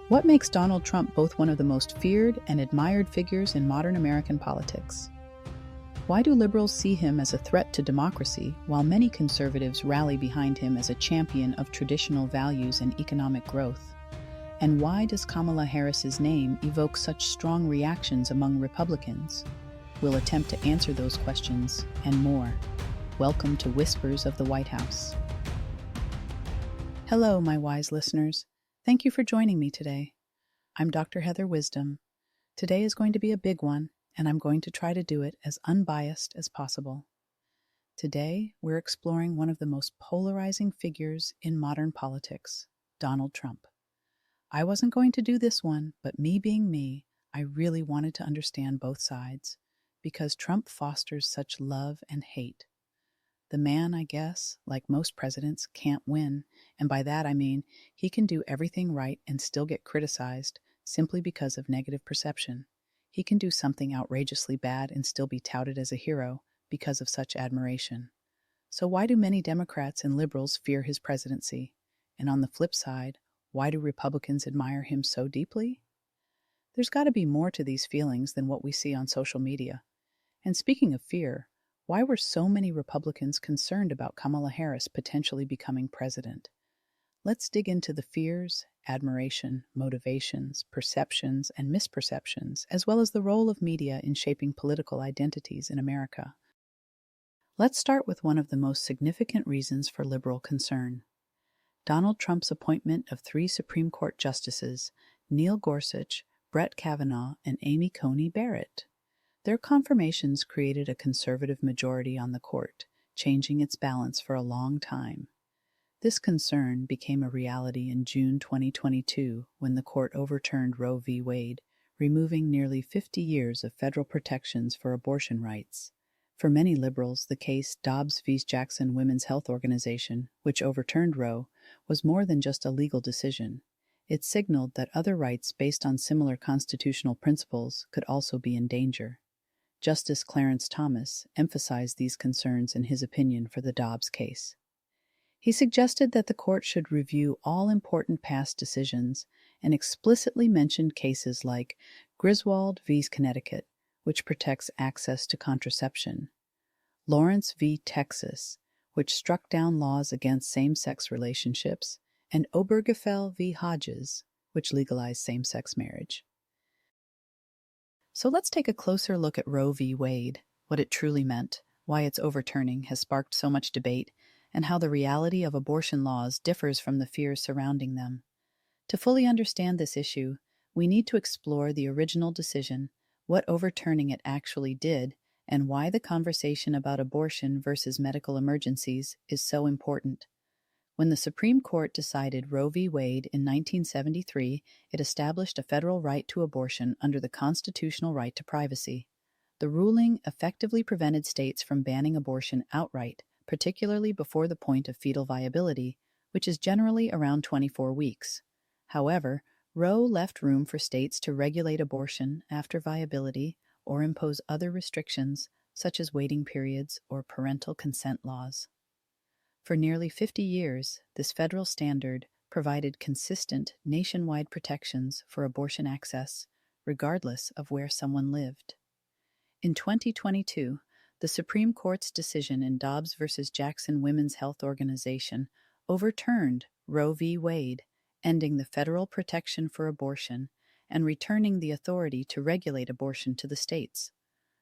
What makes Donald Trump both one of the most feared and admired figures in modern American politics? Why do liberals see him as a threat to democracy, while many conservatives rally behind him as a champion of traditional values and economic growth? And why does Kamala Harris's name evoke such strong reactions among Republicans? We'll attempt to answer those questions and more. Welcome to Whispers of the White House. Hello, my wise listeners. Thank you for joining me today. I'm Dr. Heather Wisdom. Today is going to be a big one, and I'm going to try to do it as unbiased as possible. Today, we're exploring one of the most polarizing figures in modern politics, Donald Trump. I wasn't going to do this one, but me being me, I really wanted to understand both sides, because Trump fosters such love and hate. The man, I guess, like most presidents, can't win, and by that I mean he can do everything right and still get criticized simply because of negative perception. He can do something outrageously bad and still be touted as a hero because of such admiration. So why do many Democrats and liberals fear his presidency? And on the flip side, why do Republicans admire him so deeply? There's got to be more to these feelings than what we see on social media. And speaking of fear, why were so many Republicans concerned about Kamala Harris potentially becoming president? Let's dig into the fears, admiration, motivations, perceptions, and misperceptions, as well as the role of media in shaping political identities in America. Let's start with one of the most significant reasons for liberal concern: Donald Trump's appointment of 3 Supreme Court justices, Neil Gorsuch, Brett Kavanaugh, and Amy Coney Barrett. Their confirmations created a conservative majority on the court, changing its balance for a long time. This concern became a reality in June 2022 when the court overturned Roe v. Wade, removing nearly 50 years of federal protections for abortion rights. For many liberals, the case Dobbs v. Jackson Women's Health Organization, which overturned Roe, was more than just a legal decision. It signaled that other rights based on similar constitutional principles could also be in danger. Justice Clarence Thomas emphasized these concerns in his opinion for the Dobbs case. He suggested that the court should review all important past decisions and explicitly mentioned cases like Griswold v. Connecticut, which protects access to contraception, Lawrence v. Texas, which struck down laws against same-sex relationships, and Obergefell v. Hodges, which legalized same-sex marriage. So let's take a closer look at Roe v. Wade, what it truly meant, why its overturning has sparked so much debate, and how the reality of abortion laws differs from the fears surrounding them. To fully understand this issue, we need to explore the original decision, what overturning it actually did, and why the conversation about abortion versus medical emergencies is so important. When the Supreme Court decided Roe v. Wade in 1973, it established a federal right to abortion under the constitutional right to privacy. The ruling effectively prevented states from banning abortion outright, particularly before the point of fetal viability, which is generally around 24 weeks. However, Roe left room for states to regulate abortion after viability or impose other restrictions, such as waiting periods or parental consent laws. For nearly 50 years, this federal standard provided consistent nationwide protections for abortion access, regardless of where someone lived. In 2022, the Supreme Court's decision in Dobbs v. Jackson Women's Health Organization overturned Roe v. Wade, ending the federal protection for abortion and returning the authority to regulate abortion to the states.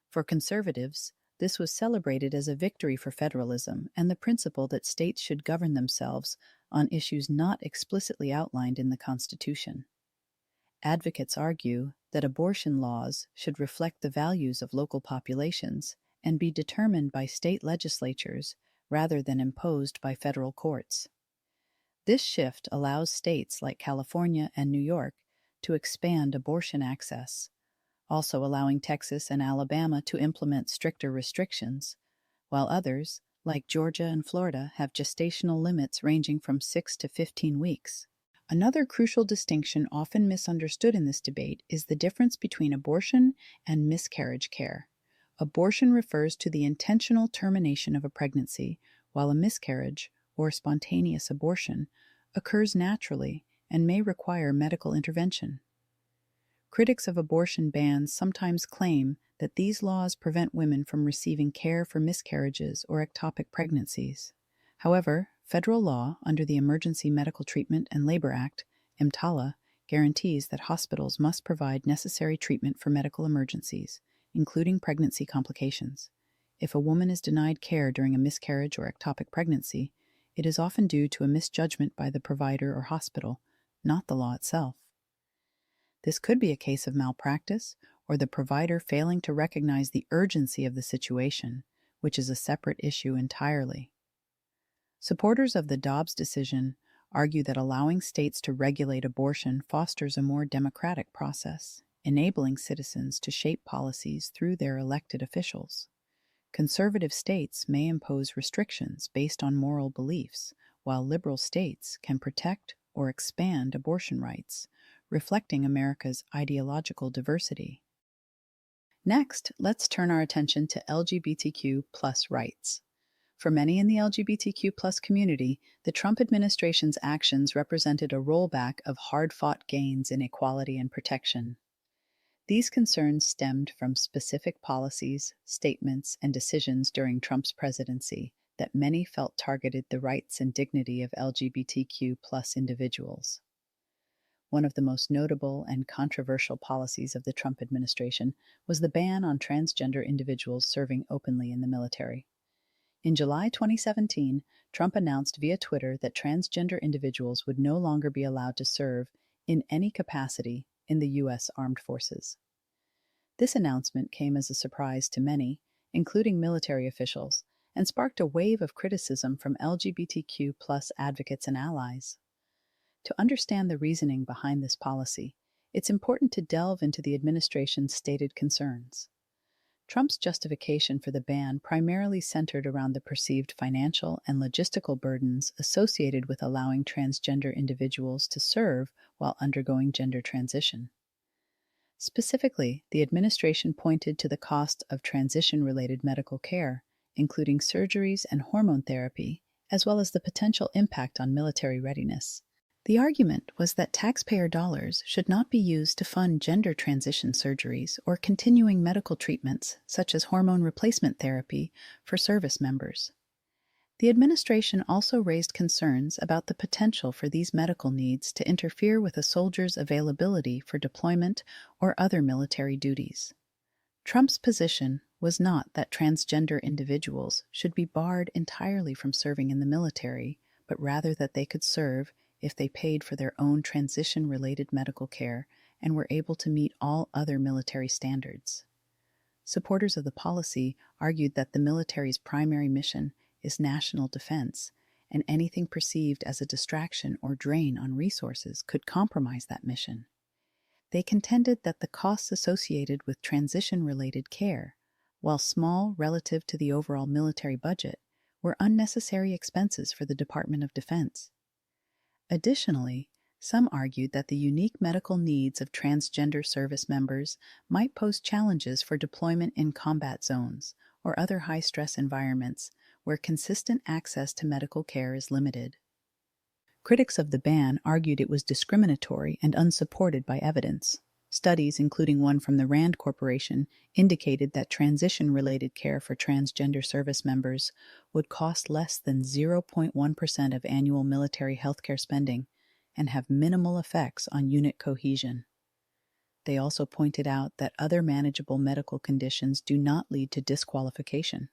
For conservatives, this was celebrated as a victory for federalism and the principle that states should govern themselves on issues not explicitly outlined in the Constitution. Advocates argue that abortion laws should reflect the values of local populations and be determined by state legislatures rather than imposed by federal courts. This shift allows states like California and New York to expand abortion access, also allowing Texas and Alabama to implement stricter restrictions, while others, like Georgia and Florida, have gestational limits ranging from 6 to 15 weeks. Another crucial distinction often misunderstood in this debate is the difference between abortion and miscarriage care. Abortion refers to the intentional termination of a pregnancy, while a miscarriage, or spontaneous abortion, occurs naturally and may require medical intervention. Critics of abortion bans sometimes claim that these laws prevent women from receiving care for miscarriages or ectopic pregnancies. However, federal law under the Emergency Medical Treatment and Labor Act, EMTALA, guarantees that hospitals must provide necessary treatment for medical emergencies, including pregnancy complications. If a woman is denied care during a miscarriage or ectopic pregnancy, it is often due to a misjudgment by the provider or hospital, not the law itself. This could be a case of malpractice or the provider failing to recognize the urgency of the situation, which is a separate issue entirely. Supporters of the Dobbs decision argue that allowing states to regulate abortion fosters a more democratic process, enabling citizens to shape policies through their elected officials. Conservative states may impose restrictions based on moral beliefs, while liberal states can protect or expand abortion rights, reflecting America's ideological diversity. Next, let's turn our attention to LGBTQ+ rights. For many in the LGBTQ+ community, the Trump administration's actions represented a rollback of hard-fought gains in equality and protection. These concerns stemmed from specific policies, statements, and decisions during Trump's presidency that many felt targeted the rights and dignity of LGBTQ+ individuals. One of the most notable and controversial policies of the Trump administration was the ban on transgender individuals serving openly in the military. In July 2017, Trump announced via Twitter that transgender individuals would no longer be allowed to serve in any capacity in the U.S. Armed Forces. This announcement came as a surprise to many, including military officials, and sparked a wave of criticism from LGBTQ+ advocates and allies. To understand the reasoning behind this policy, it's important to delve into the administration's stated concerns. Trump's justification for the ban primarily centered around the perceived financial and logistical burdens associated with allowing transgender individuals to serve while undergoing gender transition. Specifically, the administration pointed to the cost of transition-related medical care, including surgeries and hormone therapy, as well as the potential impact on military readiness. The argument was that taxpayer dollars should not be used to fund gender transition surgeries or continuing medical treatments, such as hormone replacement therapy, for service members. The administration also raised concerns about the potential for these medical needs to interfere with a soldier's availability for deployment or other military duties. Trump's position was not that transgender individuals should be barred entirely from serving in the military, but rather that they could serve if they paid for their own transition-related medical care and were able to meet all other military standards. Supporters of the policy argued that the military's primary mission is national defense, and anything perceived as a distraction or drain on resources could compromise that mission. They contended that the costs associated with transition-related care, while small relative to the overall military budget, were unnecessary expenses for the Department of Defense. Additionally, some argued that the unique medical needs of transgender service members might pose challenges for deployment in combat zones or other high-stress environments where consistent access to medical care is limited. Critics of the ban argued it was discriminatory and unsupported by evidence. Studies, including one from the Rand Corporation, indicated that transition-related care for transgender service members would cost less than 0.1% of annual military healthcare spending and have minimal effects on unit cohesion. They also pointed out that other manageable medical conditions do not lead to disqualification,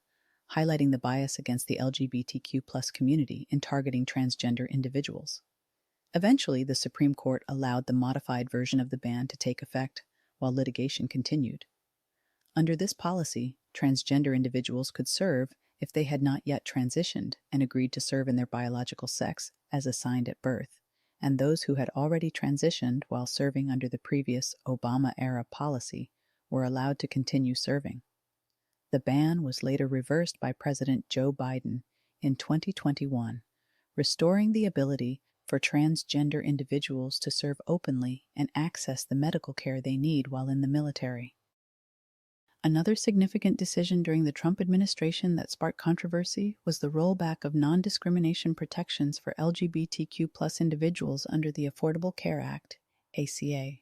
highlighting the bias against the LGBTQ+ community in targeting transgender individuals. Eventually, the Supreme Court allowed the modified version of the ban to take effect, while litigation continued. Under this policy, transgender individuals could serve if they had not yet transitioned and agreed to serve in their biological sex as assigned at birth, and those who had already transitioned while serving under the previous Obama-era policy were allowed to continue serving. The ban was later reversed by President Joe Biden in 2021, restoring the ability for transgender individuals to serve openly and access the medical care they need while in the military. Another significant decision during the Trump administration that sparked controversy was the rollback of non-discrimination protections for LGBTQ+ individuals under the Affordable Care Act, ACA.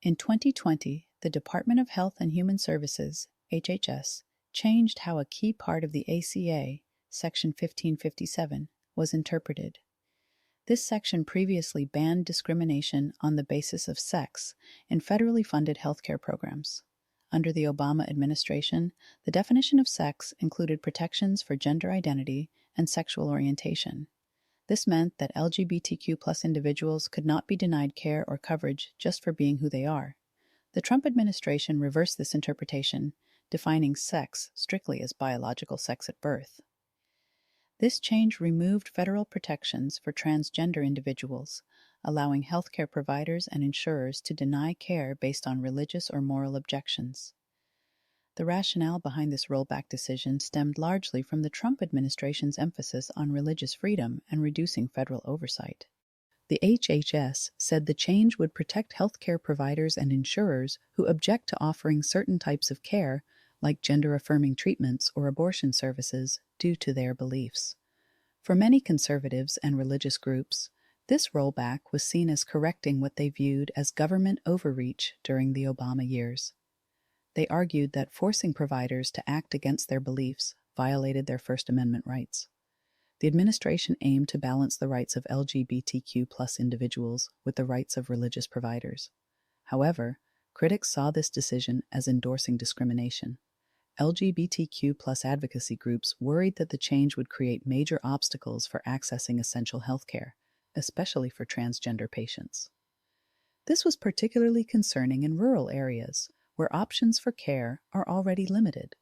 In 2020, the Department of Health and Human Services, HHS, changed how a key part of the ACA, Section 1557, was interpreted. This section previously banned discrimination on the basis of sex in federally funded healthcare programs. Under the Obama administration, the definition of sex included protections for gender identity and sexual orientation. This meant that LGBTQ+ individuals could not be denied care or coverage just for being who they are. The Trump administration reversed this interpretation, defining sex strictly as biological sex at birth. This change removed federal protections for transgender individuals, allowing healthcare providers and insurers to deny care based on religious or moral objections. The rationale behind this rollback decision stemmed largely from the Trump administration's emphasis on religious freedom and reducing federal oversight. The HHS said the change would protect healthcare providers and insurers who object to offering certain types of care, like gender-affirming treatments or abortion services, due to their beliefs. For many conservatives and religious groups, this rollback was seen as correcting what they viewed as government overreach during the Obama years. They argued that forcing providers to act against their beliefs violated their First Amendment rights. The administration aimed to balance the rights of LGBTQ+ individuals with the rights of religious providers. However, critics saw this decision as endorsing discrimination. LGBTQ+ advocacy groups worried that the change would create major obstacles for accessing essential health care, especially for transgender patients. This was particularly concerning in rural areas, where options for care are already limited.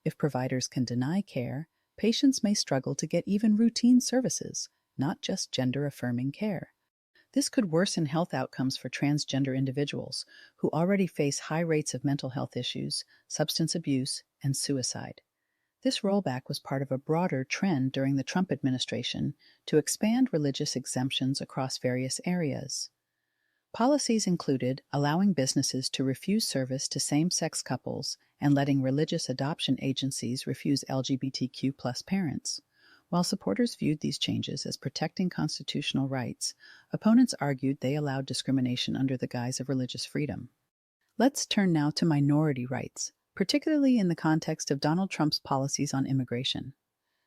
If providers can deny care, patients may struggle to get even routine services, not just gender-affirming care. This could worsen health outcomes for transgender individuals who already face high rates of mental health issues, substance abuse, and suicide. This rollback was part of a broader trend during the Trump administration to expand religious exemptions across various areas. Policies included allowing businesses to refuse service to same-sex couples and letting religious adoption agencies refuse LGBTQ+ parents. While supporters viewed these changes as protecting constitutional rights, opponents argued they allowed discrimination under the guise of religious freedom. Let's turn now to minority rights, particularly in the context of Donald Trump's policies on immigration.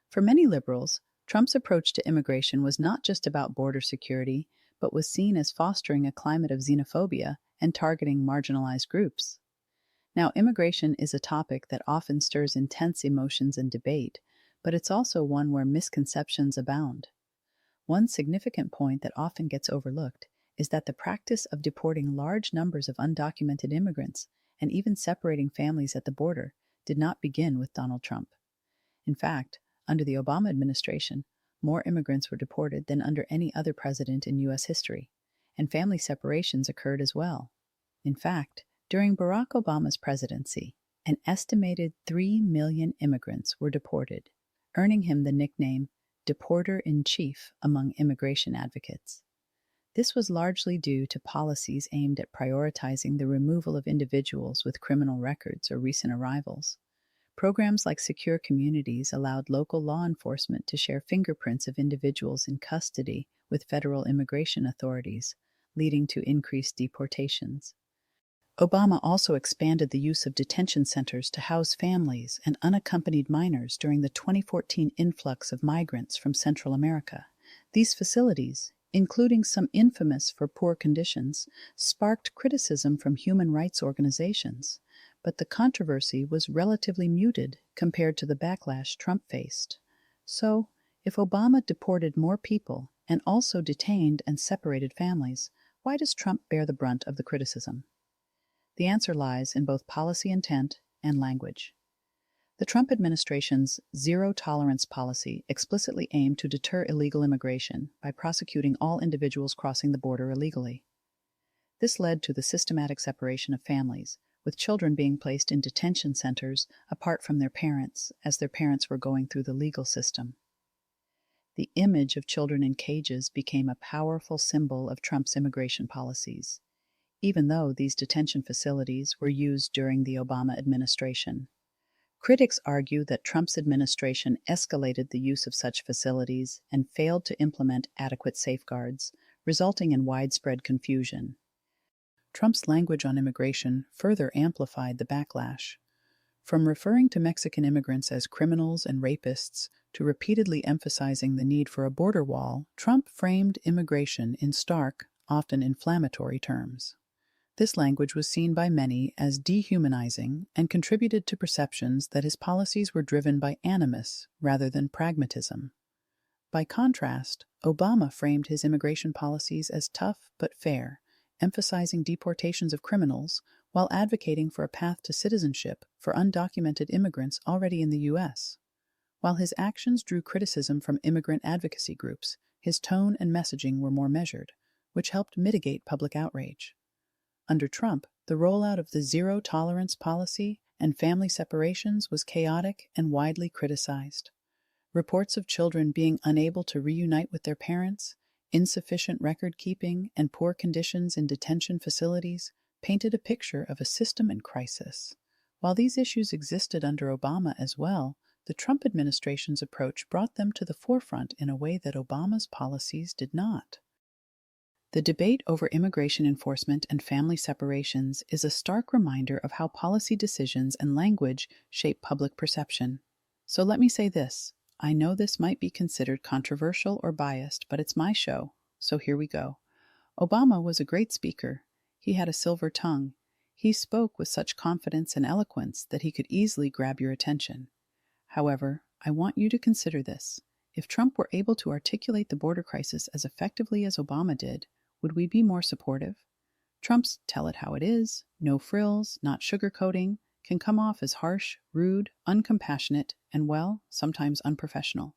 For many liberals, Trump's approach to immigration was not just about border security, but was seen as fostering a climate of xenophobia and targeting marginalized groups. Now, immigration is a topic that often stirs intense emotions and debate, but it's also one where misconceptions abound. One significant point that often gets overlooked is that the practice of deporting large numbers of undocumented immigrants and even separating families at the border did not begin with Donald Trump. In fact, under the Obama administration, more immigrants were deported than under any other president in U.S. history, and family separations occurred as well. In fact, during Barack Obama's presidency, an estimated 3 million immigrants were deported, earning him the nickname Deporter-in-Chief among immigration advocates. This was largely due to policies aimed at prioritizing the removal of individuals with criminal records or recent arrivals. Programs like Secure Communities allowed local law enforcement to share fingerprints of individuals in custody with federal immigration authorities, leading to increased deportations. Obama also expanded the use of detention centers to house families and unaccompanied minors during the 2014 influx of migrants from Central America. These facilities, including some infamous for poor conditions, sparked criticism from human rights organizations, but the controversy was relatively muted compared to the backlash Trump faced. So, if Obama deported more people and also detained and separated families, why does Trump bear the brunt of the criticism? The answer lies in both policy intent and language. The Trump administration's zero-tolerance policy explicitly aimed to deter illegal immigration by prosecuting all individuals crossing the border illegally. This led to the systematic separation of families, with children being placed in detention centers apart from their parents as their parents were going through the legal system. The image of children in cages became a powerful symbol of Trump's immigration policies. even though these detention facilities were used during the Obama administration. Critics argue that Trump's administration escalated the use of such facilities and failed to implement adequate safeguards, resulting in widespread confusion. Trump's language on immigration further amplified the backlash. From referring to Mexican immigrants as criminals and rapists to repeatedly emphasizing the need for a border wall, Trump framed immigration in stark, often inflammatory terms. This language was seen by many as dehumanizing and contributed to perceptions that his policies were driven by animus rather than pragmatism. By contrast, Obama framed his immigration policies as tough but fair, emphasizing deportations of criminals while advocating for a path to citizenship for undocumented immigrants already in the U.S. While his actions drew criticism from immigrant advocacy groups, his tone and messaging were more measured, which helped mitigate public outrage. Under Trump, the rollout of the zero-tolerance policy and family separations was chaotic and widely criticized. Reports of children being unable to reunite with their parents, insufficient record-keeping, and poor conditions in detention facilities painted a picture of a system in crisis. While these issues existed under Obama as well, the Trump administration's approach brought them to the forefront in a way that Obama's policies did not. The debate over immigration enforcement and family separations is a stark reminder of how policy decisions and language shape public perception. So let me say this. I know this might be considered controversial or biased, but it's my show, so here we go. Obama was a great speaker. He had a silver tongue. He spoke with such confidence and eloquence that he could easily grab your attention. However, I want you to consider this. If Trump were able to articulate the border crisis as effectively as Obama did, would we be more supportive? Trump's tell it how it is, no frills, not sugarcoating, can come off as harsh, rude, uncompassionate, and, well, sometimes unprofessional.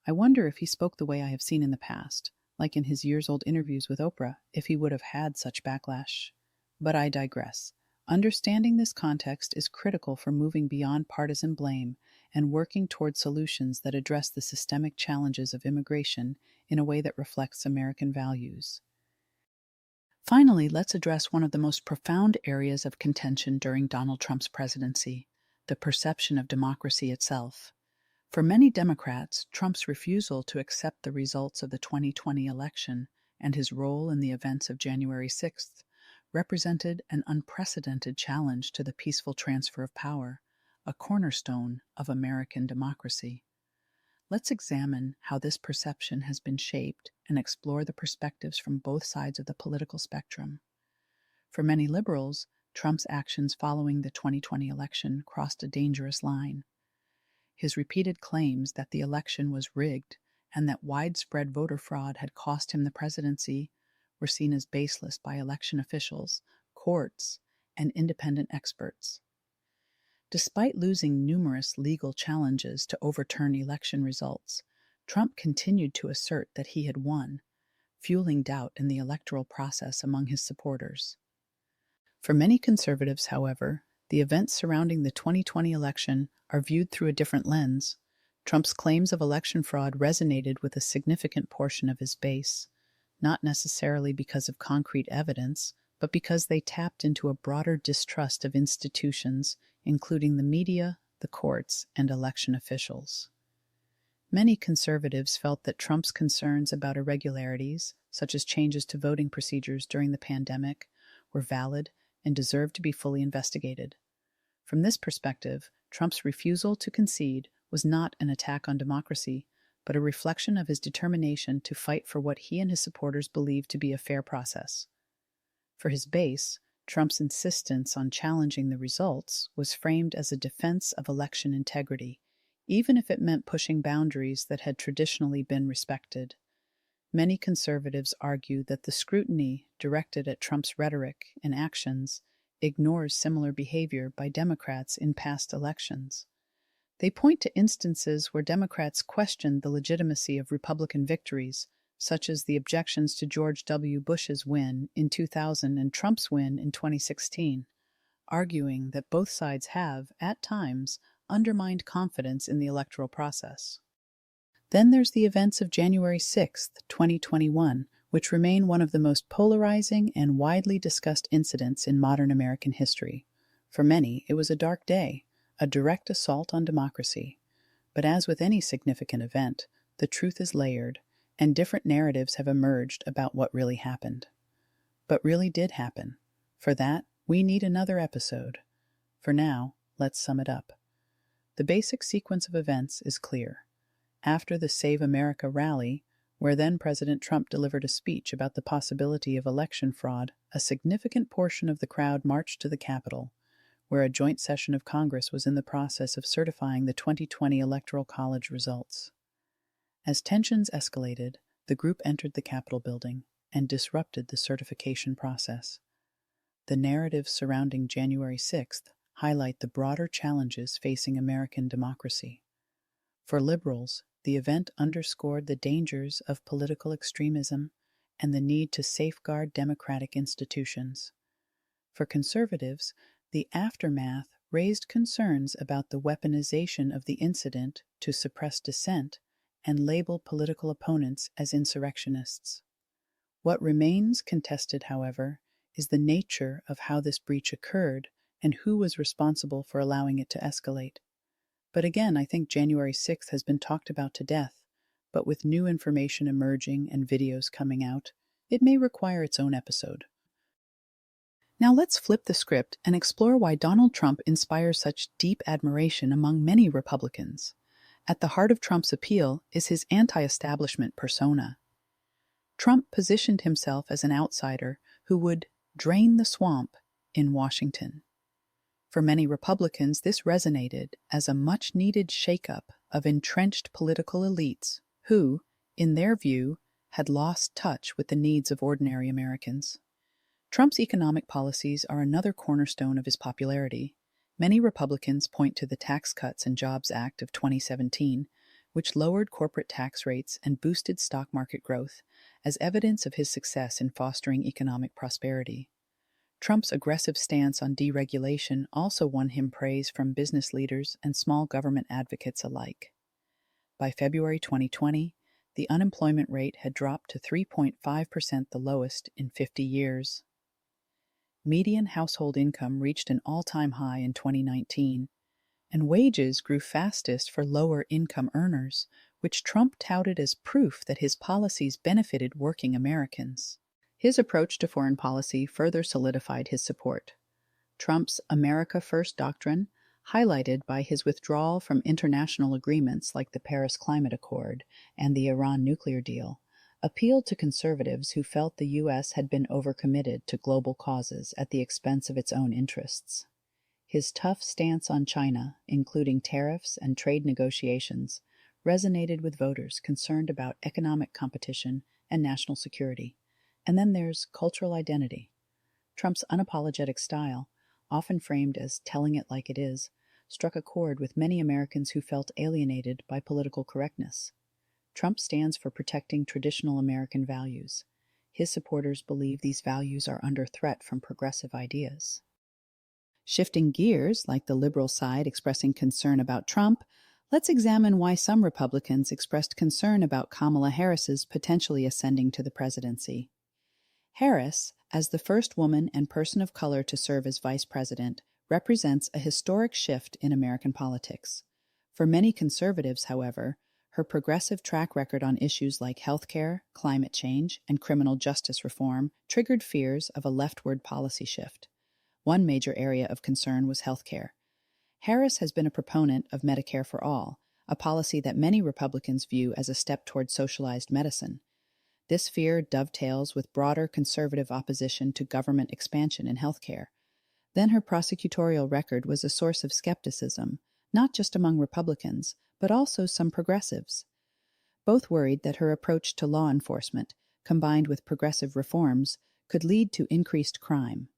I wonder if he spoke the way I have seen in the past, like in his years-old interviews with Oprah, if he would have had such backlash. But I digress. Understanding this context is critical for moving beyond partisan blame and working toward solutions that address the systemic challenges of immigration in a way that reflects American values. Finally, let's address one of the most profound areas of contention during Donald Trump's presidency, the perception of democracy itself. For many Democrats, Trump's refusal to accept the results of the 2020 election and his role in the events of January 6th represented an unprecedented challenge to the peaceful transfer of power, a cornerstone of American democracy. Let's examine how this perception has been shaped and explore the perspectives from both sides of the political spectrum. For many liberals, Trump's actions following the 2020 election crossed a dangerous line. His repeated claims that the election was rigged and that widespread voter fraud had cost him the presidency were seen as baseless by election officials, courts, and independent experts. Despite losing numerous legal challenges to overturn election results, Trump continued to assert that he had won, fueling doubt in the electoral process among his supporters. For many conservatives, however, the events surrounding the 2020 election are viewed through a different lens. Trump's claims of election fraud resonated with a significant portion of his base, not necessarily because of concrete evidence, but because they tapped into a broader distrust of institutions, including the media, the courts, and election officials. Many conservatives felt that Trump's concerns about irregularities, such as changes to voting procedures during the pandemic, were valid and deserved to be fully investigated. From this perspective, Trump's refusal to concede was not an attack on democracy, but a reflection of his determination to fight for what he and his supporters believed to be a fair process. For his base, Trump's insistence on challenging the results was framed as a defense of election integrity, even if it meant pushing boundaries that had traditionally been respected. Many conservatives argue that the scrutiny directed at Trump's rhetoric and actions ignores similar behavior by Democrats in past elections. They point to instances where Democrats questioned the legitimacy of Republican victories, such as the objections to George W. Bush's win in 2000 and Trump's win in 2016, arguing that both sides have, at times, undermined confidence in the electoral process. Then there's the events of January 6, 2021, which remain one of the most polarizing and widely discussed incidents in modern American history. For many, it was a dark day, a direct assault on democracy. But as with any significant event, the truth is layered, and different narratives have emerged about what really happened. But really did happen. For that, we need another episode. For now, let's sum it up. The basic sequence of events is clear. After the Save America rally, where then-President Trump delivered a speech about the possibility of election fraud, a significant portion of the crowd marched to the Capitol, where a joint session of Congress was in the process of certifying the 2020 Electoral College results. As tensions escalated, the group entered the Capitol building and disrupted the certification process. The narratives surrounding January 6th highlight the broader challenges facing American democracy. For liberals, the event underscored the dangers of political extremism and the need to safeguard democratic institutions. For conservatives, the aftermath raised concerns about the weaponization of the incident to suppress dissent and label political opponents as insurrectionists. What remains contested, however, is the nature of how this breach occurred and who was responsible for allowing it to escalate. But again, I think January 6th has been talked about to death, but with new information emerging and videos coming out, it may require its own episode. Now let's flip the script and explore why Donald Trump inspires such deep admiration among many Republicans. At the heart of Trump's appeal is his anti-establishment persona. Trump positioned himself as an outsider who would drain the swamp in Washington. For many Republicans, this resonated as a much-needed shakeup of entrenched political elites who, in their view, had lost touch with the needs of ordinary Americans. Trump's economic policies are another cornerstone of his popularity. Many Republicans point to the Tax Cuts and Jobs Act of 2017, which lowered corporate tax rates and boosted stock market growth, as evidence of his success in fostering economic prosperity. Trump's aggressive stance on deregulation also won him praise from business leaders and small government advocates alike. By February 2020, the unemployment rate had dropped to 3.5%, the lowest in 50 years. Median household income reached an all-time high in 2019, and wages grew fastest for lower-income earners, which Trump touted as proof that his policies benefited working Americans. His approach to foreign policy further solidified his support. Trump's America First doctrine, highlighted by his withdrawal from international agreements like the Paris Climate Accord and the Iran nuclear deal, appealed to conservatives who felt the U.S. had been overcommitted to global causes at the expense of its own interests. His tough stance on China, including tariffs and trade negotiations, resonated with voters concerned about economic competition and national security. And then there's cultural identity. Trump's unapologetic style, often framed as telling it like it is, struck a chord with many Americans who felt alienated by political correctness. Trump stands for protecting traditional American values. His supporters believe these values are under threat from progressive ideas. Shifting gears, like the liberal side expressing concern about Trump, let's examine why some Republicans expressed concern about Kamala Harris's potentially ascending to the presidency. Harris, as the first woman and person of color to serve as vice president, represents a historic shift in American politics. For many conservatives, however, her progressive track record on issues like healthcare, climate change, and criminal justice reform triggered fears of a leftward policy shift. One major area of concern was healthcare. Harris has been a proponent of Medicare for All, a policy that many Republicans view as a step toward socialized medicine. This fear dovetails with broader conservative opposition to government expansion in healthcare. Then her prosecutorial record was a source of skepticism, not just among Republicans, but also some progressives. Both worried that her approach to law enforcement, combined with progressive reforms, could lead to increased crime.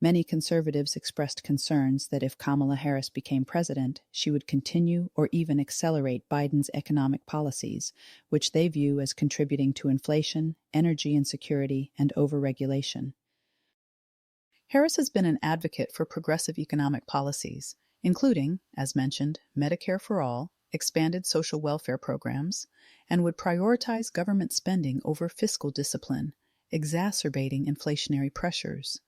Many conservatives expressed concerns that if Kamala Harris became president, she would continue or even accelerate Biden's economic policies, which they view as contributing to inflation, energy insecurity, and overregulation. Harris has been an advocate for progressive economic policies, including, as mentioned, Medicare for All, expanded social welfare programs, and would prioritize government spending over fiscal discipline, exacerbating inflationary pressures.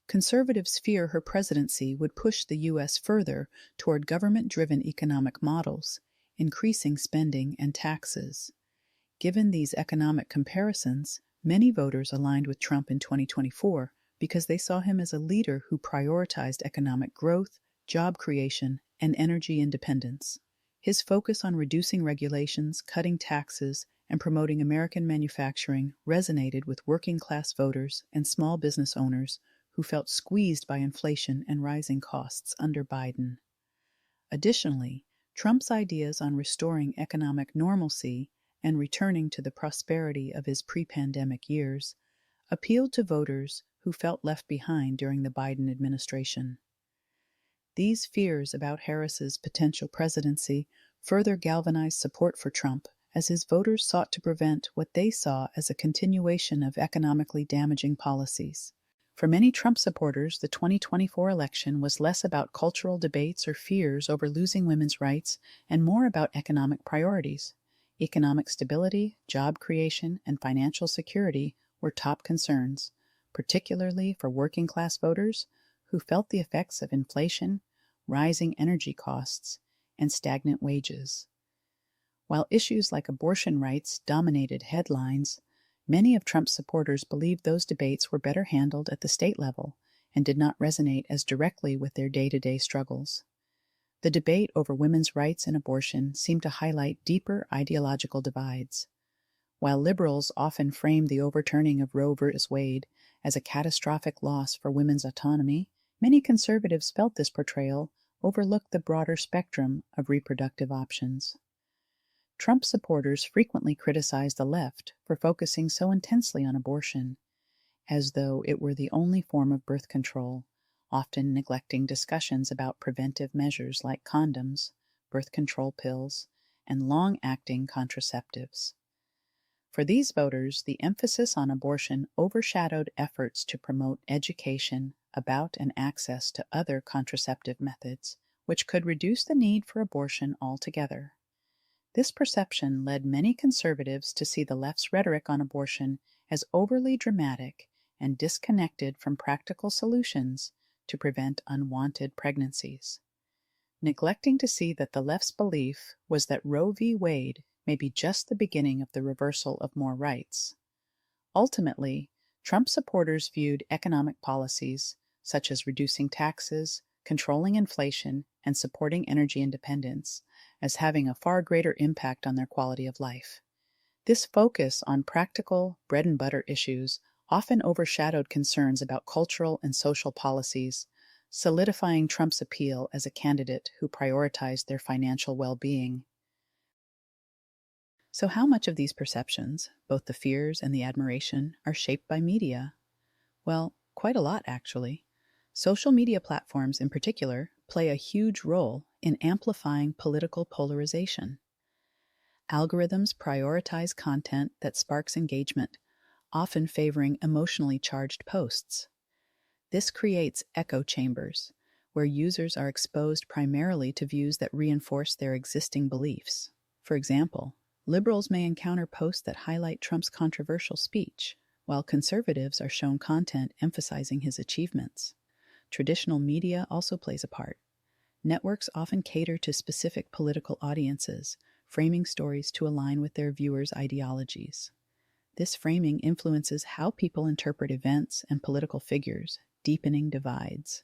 Conservatives fear her presidency would push the U.S. further toward government-driven economic models, increasing spending and taxes. Given these economic comparisons, many voters aligned with Trump in 2024 because they saw him as a leader who prioritized economic growth, job creation, and energy independence. His focus on reducing regulations, cutting taxes, and promoting American manufacturing resonated with working-class voters and small business owners who felt squeezed by inflation and rising costs under Biden. Additionally, Trump's ideas on restoring economic normalcy and returning to the prosperity of his pre-pandemic years appealed to voters who felt left behind during the Biden administration. These fears about Harris's potential presidency further galvanized support for Trump as his voters sought to prevent what they saw as a continuation of economically damaging policies. For many Trump supporters, the 2024 election was less about cultural debates or fears over losing women's rights and more about economic priorities. Economic stability, job creation, and financial security were top concerns, particularly for working-class voters who felt the effects of inflation, rising energy costs, and stagnant wages. While issues like abortion rights dominated headlines, many of Trump's supporters believed those debates were better handled at the state level and did not resonate as directly with their day-to-day struggles. The debate over women's rights and abortion seemed to highlight deeper ideological divides. While liberals often framed the overturning of Roe v. Wade as a catastrophic loss for women's autonomy, many conservatives felt this portrayal overlooked the broader spectrum of reproductive options. Trump supporters frequently criticized the left for focusing so intensely on abortion, as though it were the only form of birth control, often neglecting discussions about preventive measures like condoms, birth control pills, and long-acting contraceptives. For these voters, the emphasis on abortion overshadowed efforts to promote education about and access to other contraceptive methods, which could reduce the need for abortion altogether. This perception led many conservatives to see the left's rhetoric on abortion as overly dramatic and disconnected from practical solutions to prevent unwanted pregnancies, neglecting to see that the left's belief was that Roe v. Wade may be just the beginning of the reversal of more rights. Ultimately, Trump supporters viewed economic policies, such as reducing taxes, controlling inflation, and supporting energy independence, as having a far greater impact on their quality of life. This focus on practical, bread-and-butter issues often overshadowed concerns about cultural and social policies, solidifying Trump's appeal as a candidate who prioritized their financial well-being. So how much of these perceptions, both the fears and the admiration, are shaped by media? Well, quite a lot, actually. Social media platforms in particular play a huge role in amplifying political polarization. Algorithms prioritize content that sparks engagement, often favoring emotionally charged posts. This creates echo chambers, where users are exposed primarily to views that reinforce their existing beliefs. For example, liberals may encounter posts that highlight Trump's controversial speech, while conservatives are shown content emphasizing his achievements. Traditional media also plays a part. Networks often cater to specific political audiences, framing stories to align with their viewers' ideologies. This framing influences how people interpret events and political figures, deepening divides.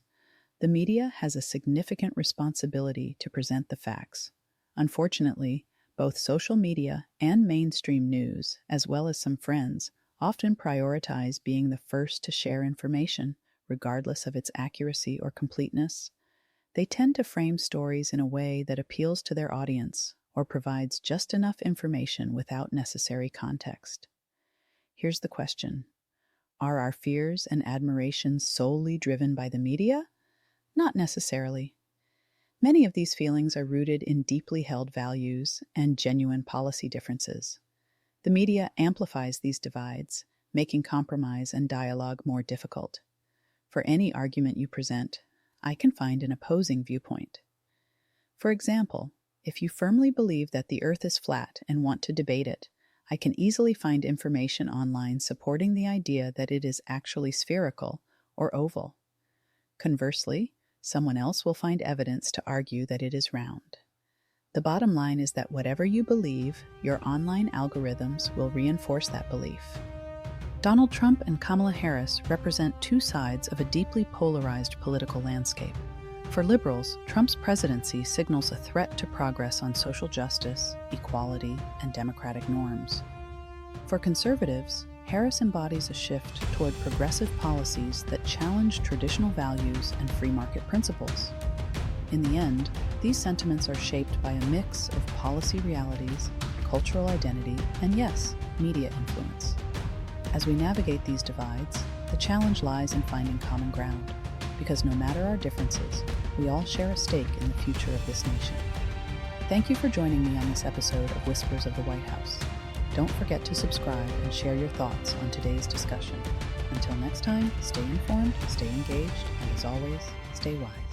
The media has a significant responsibility to present the facts. Unfortunately, both social media and mainstream news, as well as some friends, often prioritize being the first to share information, regardless of its accuracy or completeness. They tend to frame stories in a way that appeals to their audience or provides just enough information without necessary context. Here's the question. Are our fears and admirations solely driven by the media? Not necessarily. Many of these feelings are rooted in deeply held values and genuine policy differences. The media amplifies these divides, making compromise and dialogue more difficult. For any argument you present, I can find an opposing viewpoint. For example, If you firmly believe that the Earth is flat and want to debate it, I can easily find information online supporting the idea that it is actually spherical or oval. Conversely, someone else will find evidence to argue that it is round. The bottom line is that whatever you believe, your online algorithms will reinforce that belief. Donald Trump and Kamala Harris represent two sides of a deeply polarized political landscape. For liberals, Trump's presidency signals a threat to progress on social justice, equality, and democratic norms. For conservatives, Harris embodies a shift toward progressive policies that challenge traditional values and free market principles. In the end, these sentiments are shaped by a mix of policy realities, cultural identity, and yes, media influence. As we navigate these divides, the challenge lies in finding common ground, because no matter our differences, we all share a stake in the future of this nation. Thank you for joining me on this episode of Whispers of the White House. Don't forget to subscribe and share your thoughts on today's discussion. Until next time, stay informed, stay engaged, and as always, stay wise.